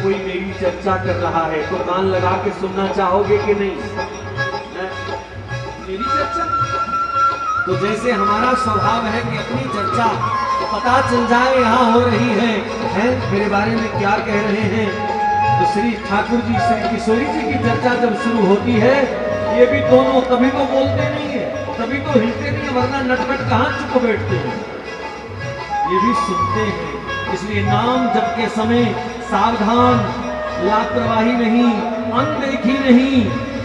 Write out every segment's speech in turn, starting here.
कोई मेरी चर्चा कर रहा है तो कान लगा के सुनना चाहोगे कि नहीं? मेरी चर्चा तो जैसे हमारा स्वभाव है कि अपनी चर्चा पता चल जाए यहाँ हो रही है मेरे बारे में क्या कह रहे हैं, तो श्री ठाकुर जी श्री किशोरी जी की चर्चा जब शुरू होती है ये भी दोनों तभी तो बोलते नहीं है, तभी तो हिलते नहीं है, वरना नटखट कहाँ चुप बैठते हैं, ये भी सुनते हैं। इसलिए नाम जप के समय सावधान, लापरवाही नहीं, अनदेखी नहीं,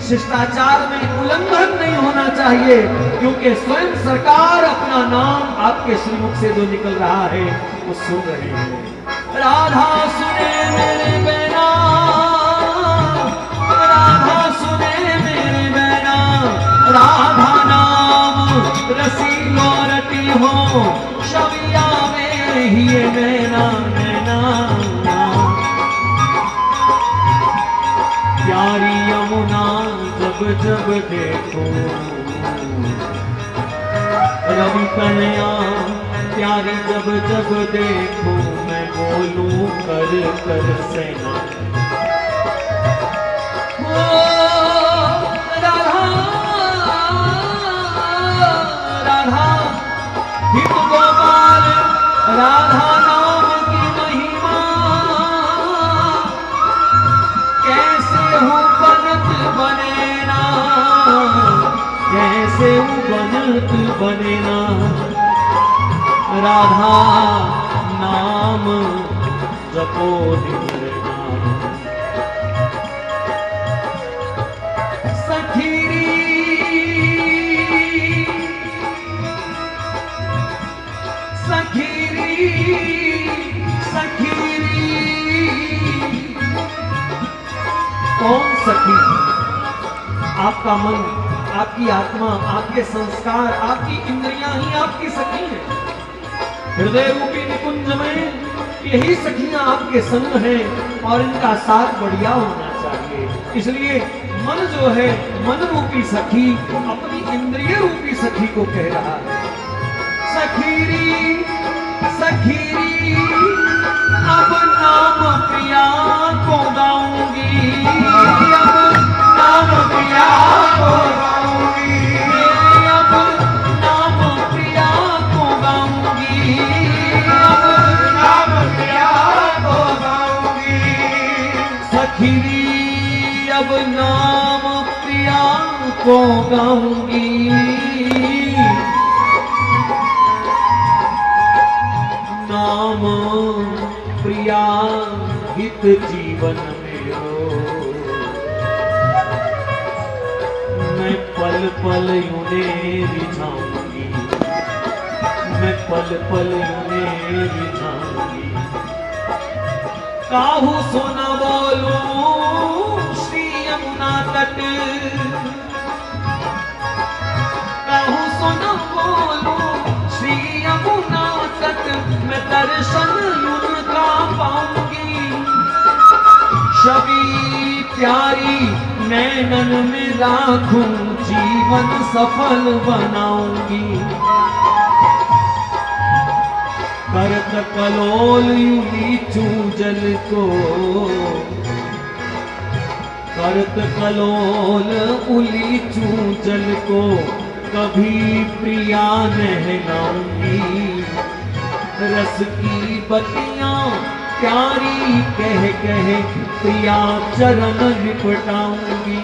शिष्टाचार में उल्लंघन नहीं होना चाहिए, क्योंकि स्वयं सरकार अपना नाम आपके श्रीमुख से जो निकल रहा है वो सुन रहे हैं। राधा सुने मेरे बैना, राधा सुने मेरे बैना, राधा नाम रसीलो रटी हो, शबिया में ही नैना नैना, प्यारी यमुना जब जब देखो, रवि कन्या प्यारी जब जब देखो, मैं बोलूं कर कर सेना। राधा राधा हित गोपाल, राधा नाम की महिमा, कैसे हूँ बनत बनेना, कैसे हूँ बनत बनेना, राधा नाम जपो दिन रात। सखीरी सखीरी सखीरी, कौन सखी? आपका मन, आपकी आत्मा, आपके संस्कार, आपकी इंद्रियां ही आपकी सखी हैं। हृदय रूपी निकुंज में यही सखियां आपके संग हैं और इनका साथ बढ़िया होना चाहिए। इसलिए मन जो है, मन रूपी सखी अपनी इंद्रिय रूपी सखी को कह रहा है। सखीरी सखीरी अब नाम प्रिया को गाऊंगी, अब नाम प्रिया को गाऊंगी, अब नाम प्रिया को गाऊंगी, अब नाम प्रिया को गाऊंगी। सखीरी अब नाम प्रिया को गाऊंगी, नाम प्रिया हित जीवन में हो, मैं पल पल उन्हें रिझाऊंगी, मैं पल पल उन्हें रिझाऊंगी। काहू सोना बोलूं श्री यमुना तट, काहू सोना बोलूं श्री यमुना तट, मैं दर्शन उनका पाऊंगी, छवि प्यारी नैनन में राखूं, जीवन सफल बनाऊंगी। करत कलोल यूं जल को, करत कलोल उलीचूं जल को, कभी प्रिया नहलाऊंगी। रस की बतियां प्यारी कह कह प्रिया चरण लिपटाऊंगी।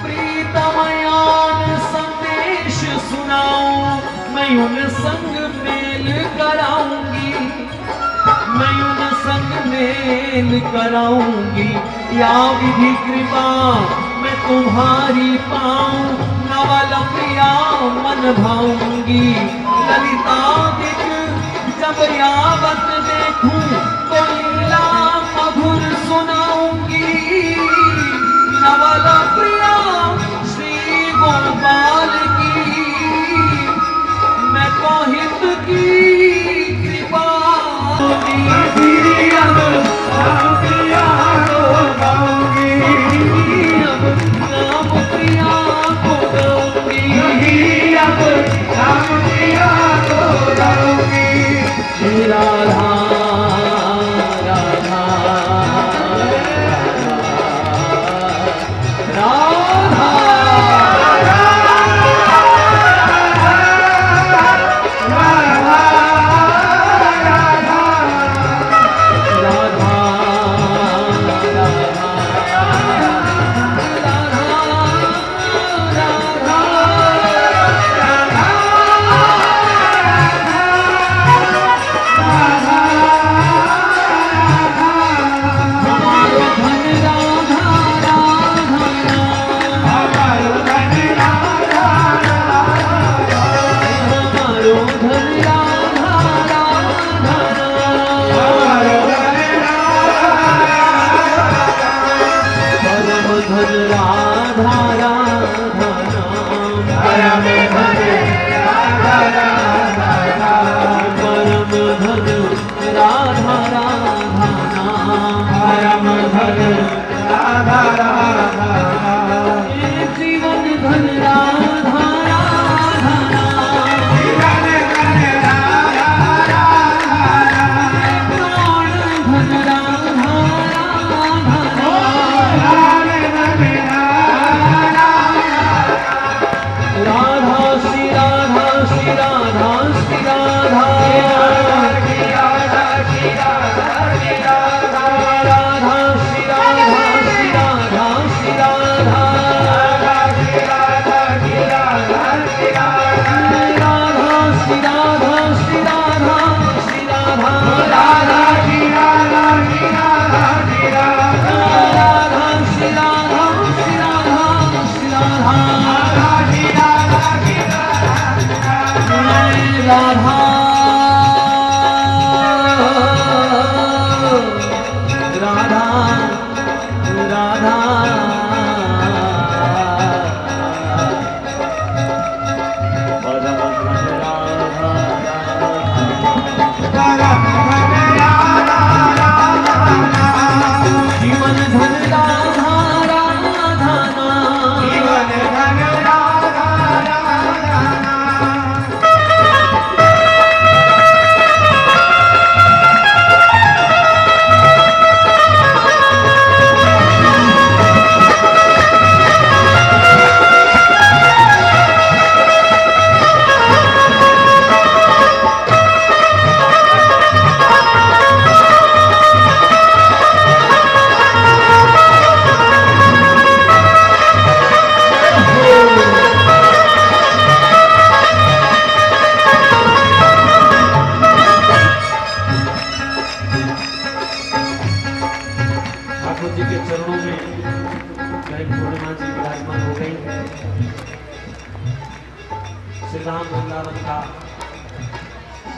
प्रीतमयान संदेश सुनाऊं, मैं उन संग मेल कराऊंगी, मैं उन संग मेल कराऊंगी। या विधि कृपा मैं तुम्हारी पाऊं, नवल प्रिया मन भाऊंगी। ललिता दिख जब यावत देखूं, तो लीला मधुर सुनाऊंगी। नवल प्रिया श्री गोपाल की, मैं तो हित की कृपा नाम प्रिया को गाऊंगी, अब नाम प्रिया को गाऊंगी। राधा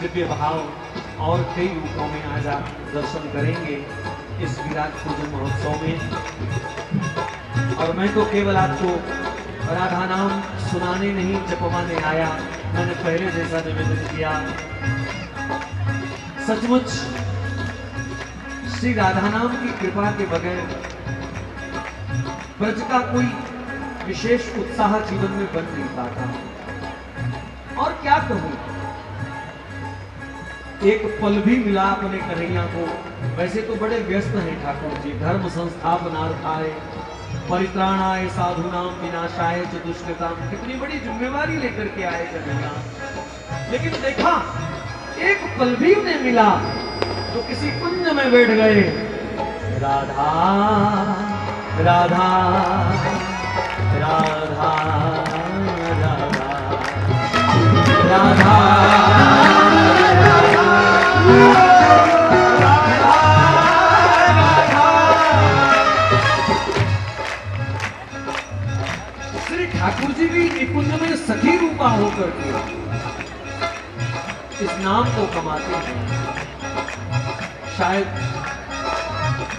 दिव्य भाव और कई रूपों में आज आप दर्शन करेंगे इस विराट पूजन महोत्सव में। और मैं तो केवल आपको राधा नाम सुनाने नहीं जपवाने आया। मैंने पहले जैसा निवेदन किया, सचमुच श्री राधा नाम की कृपा के बगैर ब्रज का कोई विशेष उत्साह जीवन में बन नहीं पाता। और क्या कहूं, एक पल भी मिला अपने कन्हैया को। वैसे तो बड़े व्यस्त हैं ठाकुर जी, धर्म संस्थापनार्थाय परित्राणाय साधुनाम विनाशाय च दुष्कृताम, कितनी बड़ी जिम्मेवारी लेकर के आए कन्हैया। लेकिन देखा एक पल भी उन्हें मिला तो किसी कुंज में बैठ गए। राधा राधा राधा राधा श्री ठाकुर जी भी निकुंज में सखी रूपा होकर के इस नाम को कमाते हैं। शायद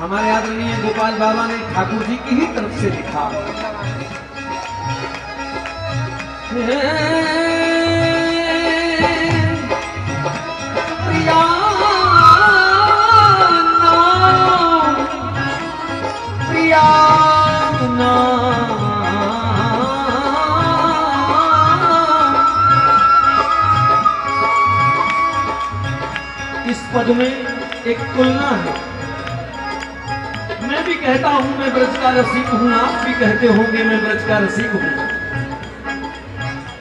हमारे आदरणीय गोपाल बाबा ने ठाकुर जी की ही तरफ से लिखा, प्रिया नाम प्रिया नाम। इस पद में एक तुलना है। मैं भी कहता हूं मैं ब्रज का रसिक हूं, आप भी कहते होंगे मैं ब्रज का रसिक हूं,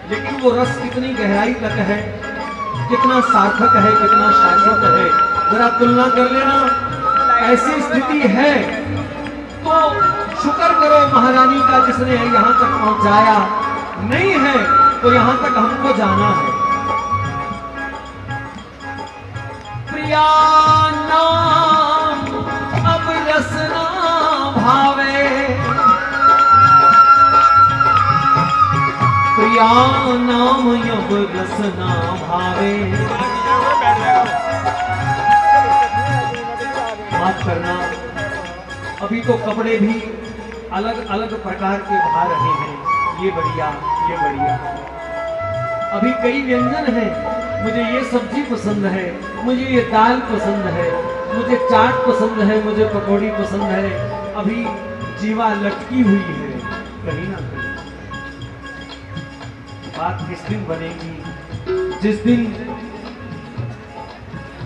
लेकिन वो रस कितनी गहराई तक है, कितना सार्थक है, कितना शाश्वत है, जरा तुलना कर लेना। ऐसी स्थिति है तो शुक्र करो महारानी का जिसने यहां तक पहुंचाया, नहीं है तो यहां तक हमको जाना है। प्रिया नाम अब रसना भावे, प्रिया नाम अब रसना भावे। माफ करना, अभी तो कपड़े भी अलग अलग प्रकार के भा रहे हैं। ये बढ़िया, ये बढ़िया। अभी कई व्यंजन हैं, मुझे ये सब्जी पसंद है, मुझे ये दाल पसंद है, मुझे चाट पसंद है, मुझे पकौड़ी पसंद है। अभी जीवा लटकी हुई है कहीं ना कहीं। बात किस दिन बनेगी? जिस दिन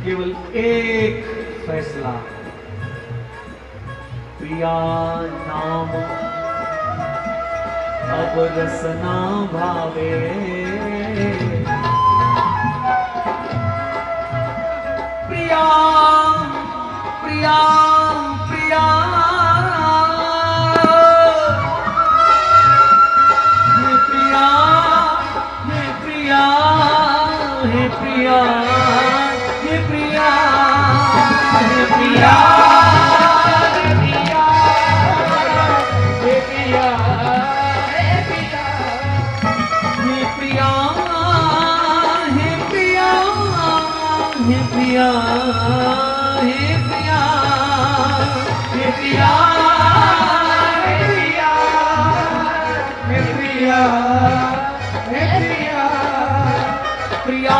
केवल एक फैसला, प्रिया नाम अब रसना भावे, प्रिया प्रिया प्रिया हे प्रिया हे प्रिया हे प्रिया हे प्रिया हे प्रिया प्रिया हे प्रिया हे प्रिया हे प्रिया हे प्रिया प्रिया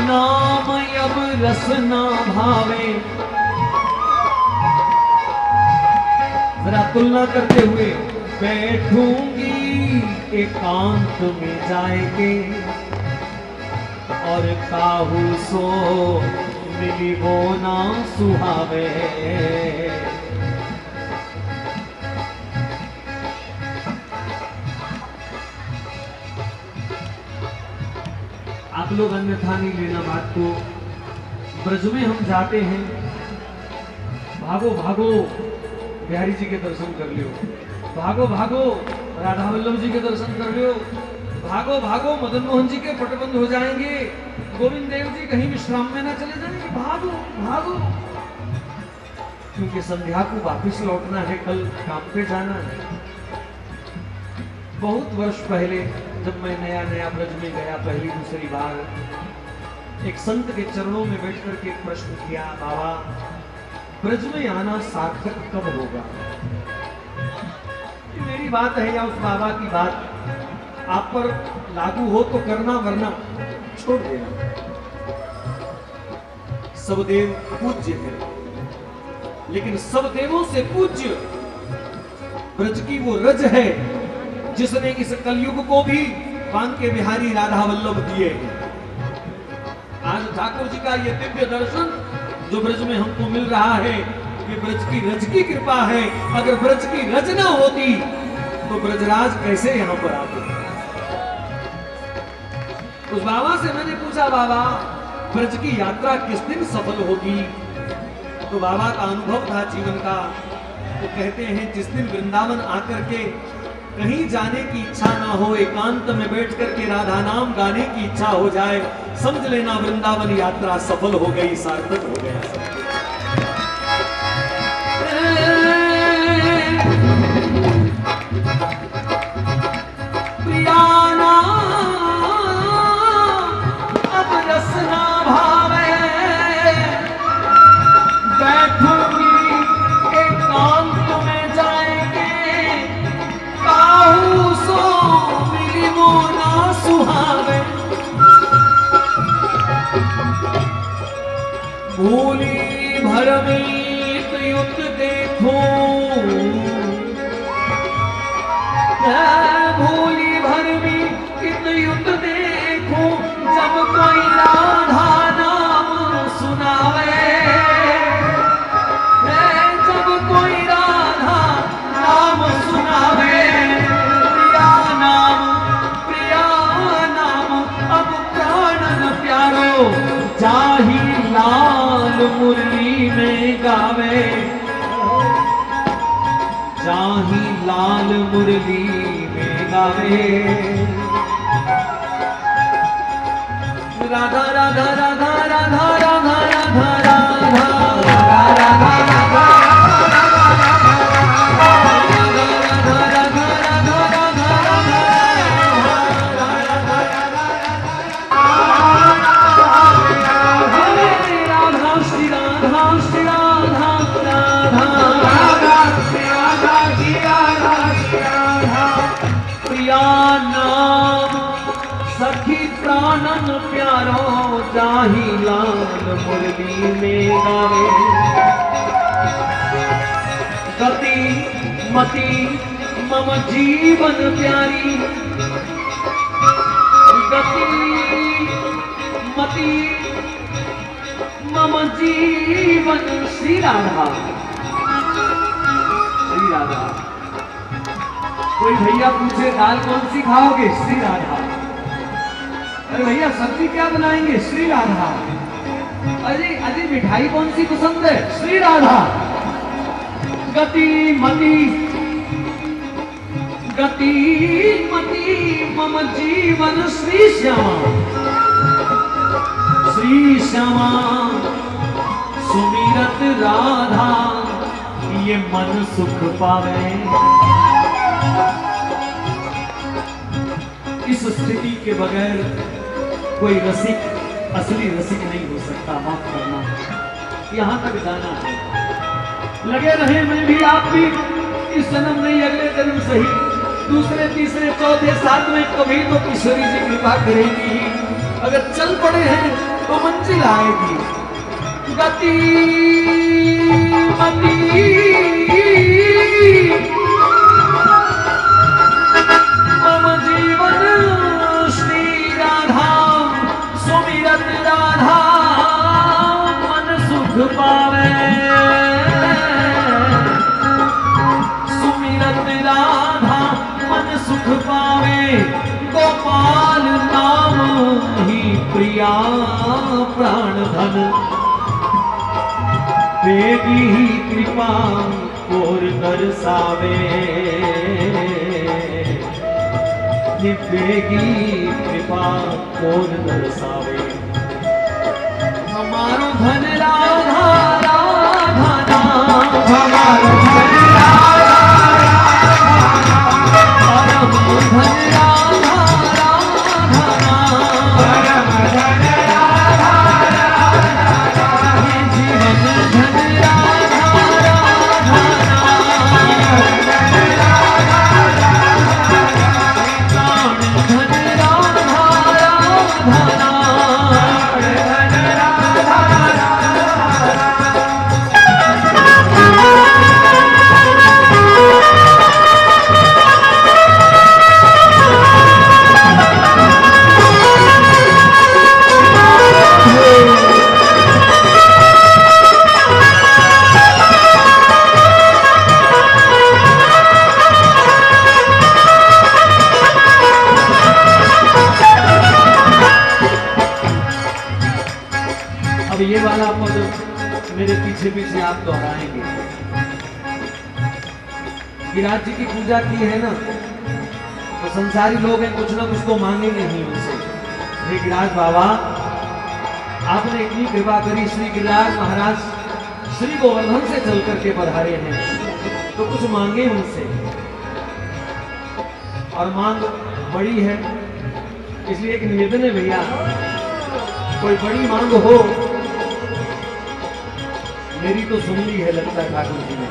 नाम अब रसना भावे। जरा तुलना करते हुए, बैठूंगी एकांत में जाएंगे और काहू सो मिली वो ना सुहावे। आप लोग अन्यथा नहीं लेना बात को। ब्रज में हम जाते हैं, भागो भागो बिहारी जी के दर्शन कर लियो, भागो भागो राधा वल्लभ जी के दर्शन कर लियो, भागो भागो मदन मोहन जी के पट बंद हो जाएंगे, गोविंद देव जी कहीं विश्राम में ना चले जाएंगे, भागो भागो। क्योंकि संध्या को वापस लौटना है, कल काम पे जाना है। बहुत वर्ष पहले जब मैं नया नया ब्रज में गया, पहली दूसरी बार, एक संत के चरणों में बैठ करके एक प्रश्न किया, बाबा ब्रज में आना सार्थक कब होगा? मेरी बात है या उस बाबा की बात आप पर लागू हो तो करना, वरना छोड़ देना। सब देव पूज्य है, लेकिन सब देवों से पूज्य ब्रज की वो रज है जिसने इस कलयुग को भी बांके बिहारी राधा वल्लभ दिए हैं। आज ठाकुर जी का ये दिव्य दर्शन जो ब्रज में हमको मिल रहा है, ये ब्रज की रज की कृपा है। अगर ब्रज की रज ना होती तो ब्रजराज कैसे यहां पर आते? उस बाबा से मैंने पूछा, बाबा ब्रज की यात्रा किस दिन सफल होगी? तो बाबा का अनुभव था जीवन का, तो कहते हैं जिस दिन वृंदावन आकर के कहीं जाने की इच्छा ना हो, एकांत में बैठ करके राधा नाम गाने की इच्छा हो जाए, समझ लेना वृंदावन यात्रा सफल हो गई, सार्थक हो गया। प्रियाना अब रसना भावे, बैठूंगी एकांत में जाएंगे, काहू सो मिली वो ना सुहावे। भूली भरमीत युत देखो, भूली भरमीत युत देखो, जब कोई राधा नाम सुनावे, जब कोई राधा नाम सुनावे। प्रिया नाम अब प्राणन प्यारो, जाही लाल मुरली में गावे, जाही लाल मुरली में गावे। राधा राधा राधा राधा राधा राधा राधा राधा राधा राधा गावे। गति मति मम जीवन प्यारी, गति मति मम जीवन। श्री राधा, श्री राधा। कोई भैया पूछे दाल कौन सी खाओगे? श्री राधा। अरे भैया सब्जी क्या बनाएंगे? श्री राधा। अरे अरे मिठाई कौन सी पसंद है? श्री राधा। गति मति गति मति मम जीवन। श्री श्यामा, श्री श्यामा सुमिरत राधा, ये मन सुख पावे। इस स्थिति के बगैर कोई रसिक, असली रसिक नहीं हो सकता। माफ करना, यहां तक जाना है। लगे रहे मैं भी आप भी, इस जन्म नहीं अगले जन्म सही, दूसरे तीसरे चौथे सातवें कभी तो किशोरी जी कृपा करेगी। अगर चल पड़े हैं तो मंजिल आएगी। गति मति मम जीवन। श्री राधा सुमिरत राधा, मन सुख पावे। सुमिरत राधा मन सुख पावे। गोपाल नाम ही प्रिया प्राण धन, बेगी कृपा और दर्शावे। बेगी कृपा और दर्शावे। हमारो धन राधा राधा नाम, हमारो धन राधा राधा, परम धन राधा राधा नाम, परम धन राधा राधा, ये जीवन धन राधा राधा नाम, धन राधा राधा, प्राण धन राधा राधा नाम, धन राधा राधा। अब ये वाला पद मेरे पीछे पीछे आप दोहराएंगे। गिरिराज जी की पूजा की है ना, तो संसारी लोग हैं, कुछ ना कुछ तो मांगेंगे ही उनसे। हे गिरिराज बाबा, आपने इतनी कृपा करी, श्री गिरिराज महाराज श्री गोवर्धन से चल करके पधारे हैं, तो कुछ मांगे उनसे। और मांग बड़ी है, इसलिए एक निवेदन है भैया, कोई बड़ी मांग हो। मेरी तो सुन ली है लगता है ठाकुर जी ने।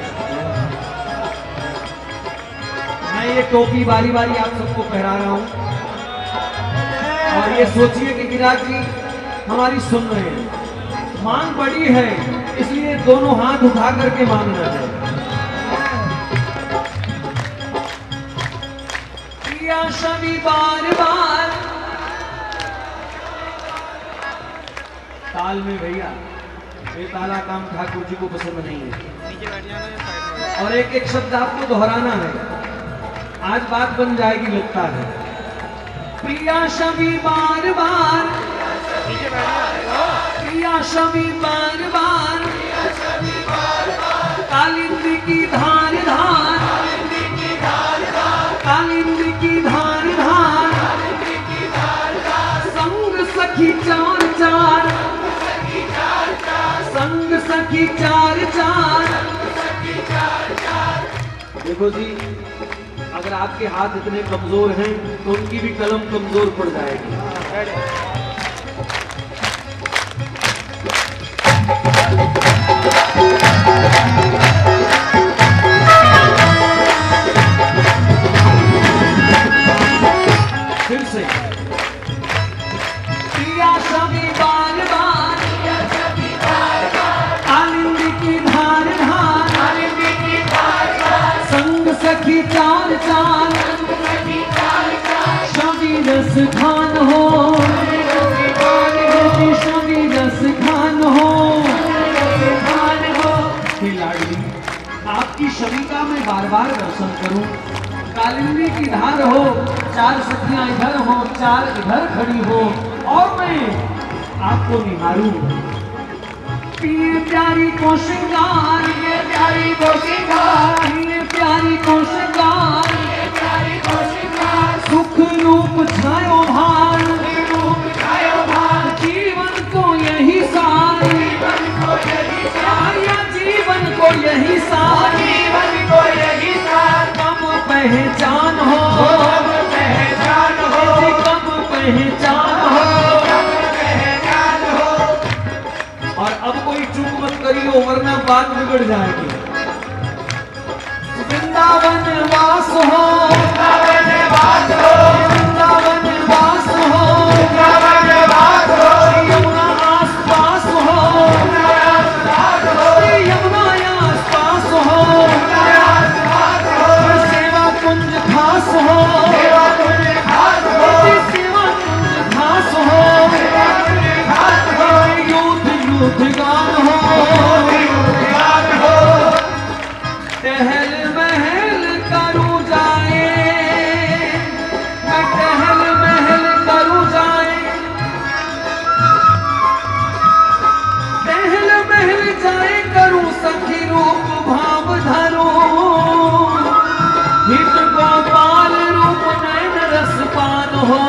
मैं ये टोपी बारी बारी आप सबको पहरा रहा हूं, और ये सोचिए कि गिरिराज जी हमारी सुन रहे हैं। मांग बड़ी है, इसलिए दोनों हाथ उठा करके मांगना है। प्रिया शमी बार बार, ताल में भैया बेताला काम ठाकुर जी को पसंद नहीं है, और एक एक शब्द आपको दोहराना है। आज बात बन जाएगी लगता है। प्रिया शमी बार बार, प्रिया शमी बार बार, कालिंदी की धार धार, कालिंदी की धार धार, संग सखी चार चार, संग सखी चार चार। देखो जी, अगर आपके हाथ इतने कमजोर हैं तो उनकी भी कलम कमजोर पड़ जाएगी। फिर से प्रिया शमी बार बार, रस खान हो, स्वामी रस खान हो। लाडली आपकी छवि का मैं बार बार दर्शन करूं, कालिंदी की धार हो, चार सखियां इधर हो, चार इधर खड़ी हो और मैं आपको निहारूं। पिए प्यारी को श्रृंगार, ये प्यारी को श्रृंगार, ये प्यारी को श्रृंगार, ये प्यारी को श्रृंगार। सुख रूप छायो भार, रूप छायो भार। जीवन को यही सार, जीवन को यही सार, जीवन को यही सार, जीवन को यही सार। कब पहचान हो, कब पहचान हो, कब पहचान हो, और अब कोई चूक मत करियो वरना बात बिगड़ जाएगी। वृंदावन वास हो, वृंदावन वास हो, वृंदावन वास हो, वृंदावन वास हो। यमुना आस पास हो, यमुना आस पास हो, सेवा कुंज खास हो, सेवा कुंज खास हो, सेवा कुंज खास हो, युद्धगान हो, युद्धगान हो। टहल महल करूं जाए, मैं टहल महल करूं जाए, टहल महल जाए करूं सखी रूप भाव धरूं। हित गोपाल रूप नयन रस पान हो,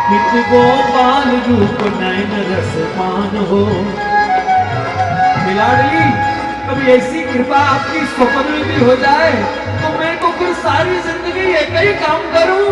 हित गोपाल रूप नयन रस पान हो। लाडली कभी ऐसी कृपा आपकी स्वप्न में भी हो जाए तो मैं तो फिर सारी जिंदगी एक ही काम करूं।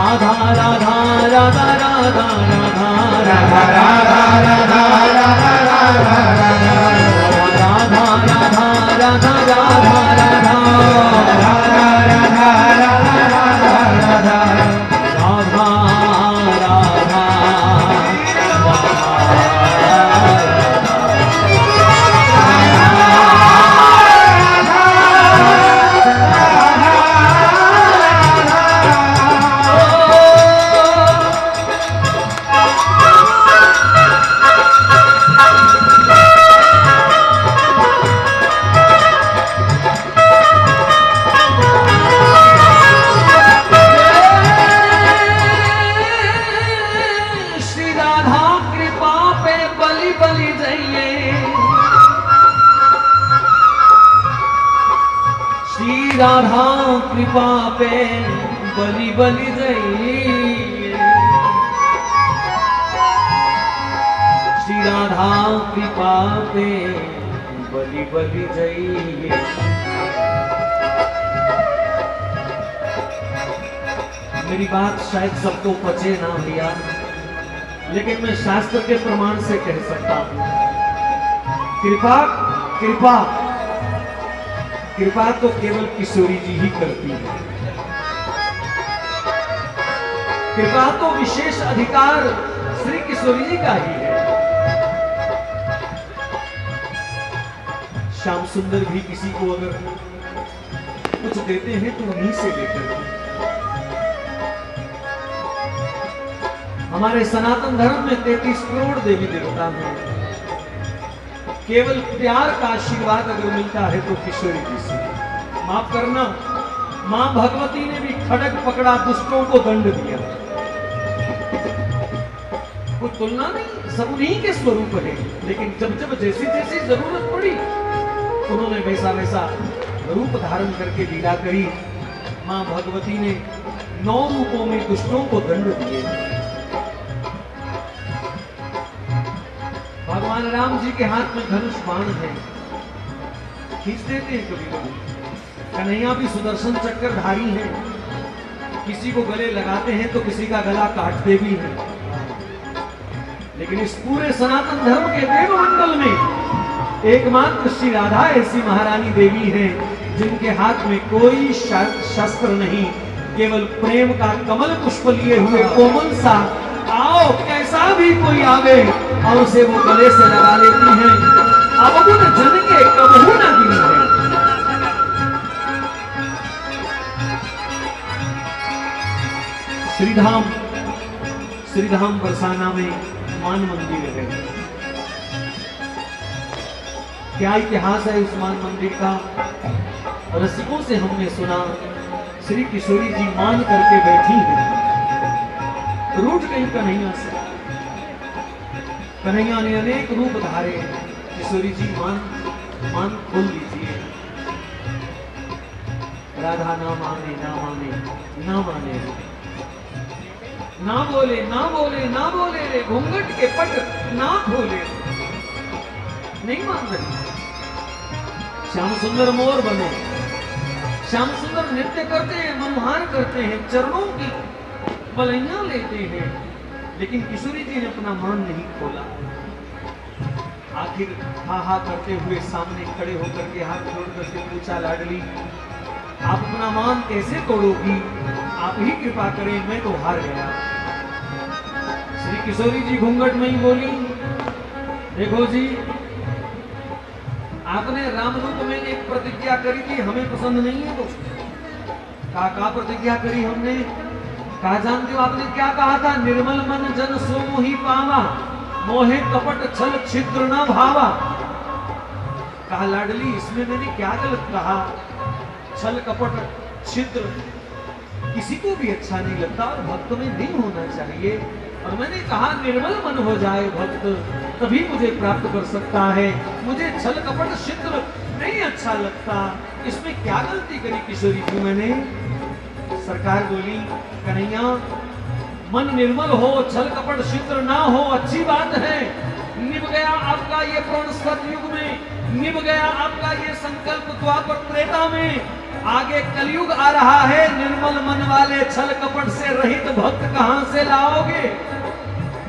राधा राधा राधा राधा कृपा पे बलि बलि जाइए। श्री राधा कृपा पे बलि बलि जाइए। मेरी बात शायद सबको पचे ना भैया, लेकिन मैं शास्त्र के प्रमाण से कह सकता हूं, कृपा कृपा कृपा तो केवल किशोरी जी ही करती है। कृपा तो विशेष अधिकार श्री किशोरी जी का ही है। श्याम सुंदर भी किसी को अगर कुछ देते हैं तो उन्हीं से लेकर। हमारे सनातन धर्म में 33 करोड़ देवी देवता हैं। केवल प्यार का आशीर्वाद अगर मिलता है तो किशोरी जी से। माफ करना, मां भगवती ने भी खड़ग पकड़ा, दुष्टों को दंड दिया। कोई तुलना नहीं, सब उन्हीं के स्वरूप है। लेकिन जब जब जैसी जैसी जरूरत पड़ी उन्होंने वैसा वैसा रूप धारण करके लीला करी। मां भगवती ने 9 रूपों में दुष्टों को दंड दिए। भगवान राम जी के हाथ में धनुष बाण है, खींच देते हैं कभी कभी। कन्हैया भी सुदर्शन चक्रधारी हैं, किसी को गले लगाते हैं तो किसी का गला काटते भी हैं। लेकिन इस पूरे सनातन धर्म के देवमंडल में एकमात्र श्री राधा ऐसी महारानी देवी है जिनके हाथ में कोई शस्त्र नहीं, केवल प्रेम का कमल पुष्प लिए हुए कोमल सा आओ कैसा भी कोई आवे और उसे वो गले से लगा लेती हैं। अवगुण जन के कबहू न गिनी है। श्रीधाम बरसाना में मान मंदिर है। क्या इतिहास है उस मान मंदिर का? रसिकों से हमने सुना श्री किशोरी जी मान करके बैठी हैं, रूठ गई कन्हैया से। कन्हैया ने अनेक रूप धारे। किशोरी जी मान खोल दीजिए। राधा ना माने ना माने ना माने, ना बोले ना बोले ना बोले रे, घूंघट के पट ना खोले, नहीं मान रही। श्याम सुंदर मोर बने, श्याम सुंदर नृत्य करते हैं, मनोहार करते हैं, चरणों की बलैया लेते हैं, लेकिन किशोरी जी ने अपना मान नहीं खोला। आखिर हा करते हुए सामने खड़े होकर के हाथ जोड़ करके पूछा, लाडली आप अपना मान कैसे तोड़ोगी? आप ही कृपा करें, मैं तो हार गया। श्री किशोरी जी घूंघट में ही बोली, देखो जी आपने राम रूप में एक प्रतिज्ञा करी थी, हमें पसंद नहीं है। तो का प्रतिज्ञा करी हमने? कहा जानते हो आपने क्या कहा था? निर्मल मन जन सो मोहि पावा, मोहे कपट छल छिद्र न भावा। कहा लाडली इसमें मैंने क्या गलत कहा? छल कपट छिद्र किसी को भी अच्छा नहीं लगता और भक्त में नहीं होना चाहिए। और मैंने कहा निर्मल मन हो जाए भक्त तभी मुझे प्राप्त कर सकता है, मुझे छल कपट छिद्र नहीं अच्छा लगता। इसमें क्या गलती करी किशोरी जी मैंने? सरकार बोली, कन्हैया मन निर्मल हो, छल कपट छिद्र ना हो, अच्छी बात है। निभ गया आपका ये प्रण सतयुग में, निभ गया आपका ये संकल्प द्वापर त्रेता में, आगे कलयुग आ रहा है। निर्मल मन वाले छल कपट से रहित भक्त कहां से लाओगे?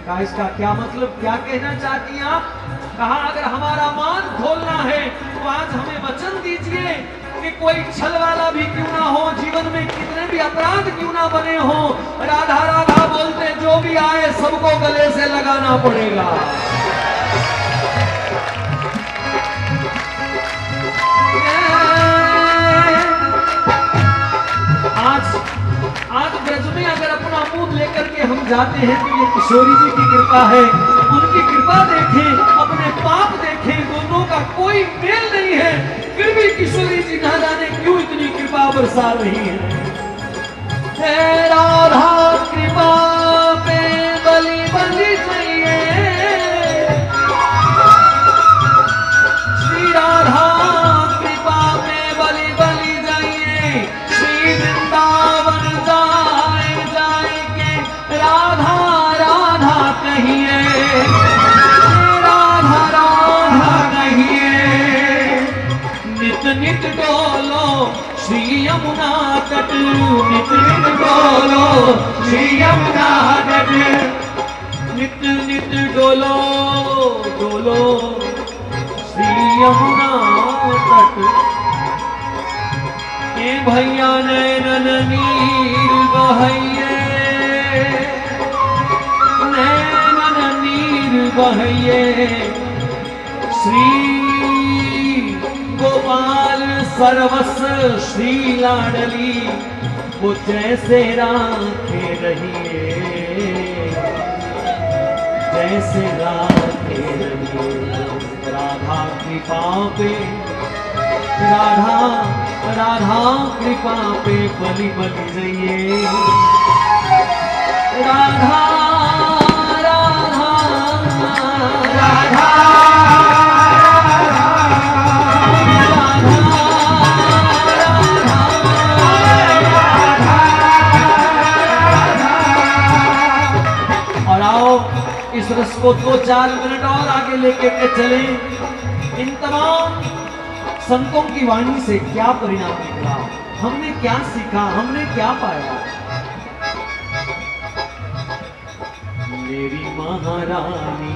कहा इसका क्या मतलब, क्या कहना चाहती हैं आप? कहा अगर हमारा मान खोलना है तो आज हमें वचन दीजिए कि कोई छल वाला भी क्यों ना हो, जीवन में कितने भी अपराध क्यों ना बने हो, राधा राधा बोलते जो भी आए सबको गले से लगाना पड़ेगा। आज ब्रज में अगर अपना मुंह लेकर के हम जाते हैं तो ये किशोरी जी की कृपा है। उनकी कृपा देखें, अपने पाप देखें, दोनों का कोई मेल नहीं है, फिर भी किशोरी जी ना जाने क्यों इतनी कृपा बरसा रही है। राधा कृपा पे बलि बलि चाहिए, श्री राधा कृपा पे बलि बलि जाइए, श्री वृंदावन जाए जाए के राधा राधा कहिए, राधा राधा कहिए। नित नित डोलो श्री यमुना तट, नित नित डोलो श्री यमुना तट, नित नित डोलो डोलो श्री यमुना तट। ए भैया नैनन नीर बहैये, नैनन नीर बहैये, श्री गोपाल सर्वस्व श्री लाडली वो जैसे राखे रहिए, जैसे राखे रहिए। राधा कृपा पे, राधा राधा कृपा पे बलि बलि जाइए, राधा राधा राधा रस को 2-4 मिनट और आगे लेके के चले। इन तमाम संतों की वाणी से क्या परिणाम निकला, हमने क्या सीखा, हमने क्या पाया। मेरी महारानी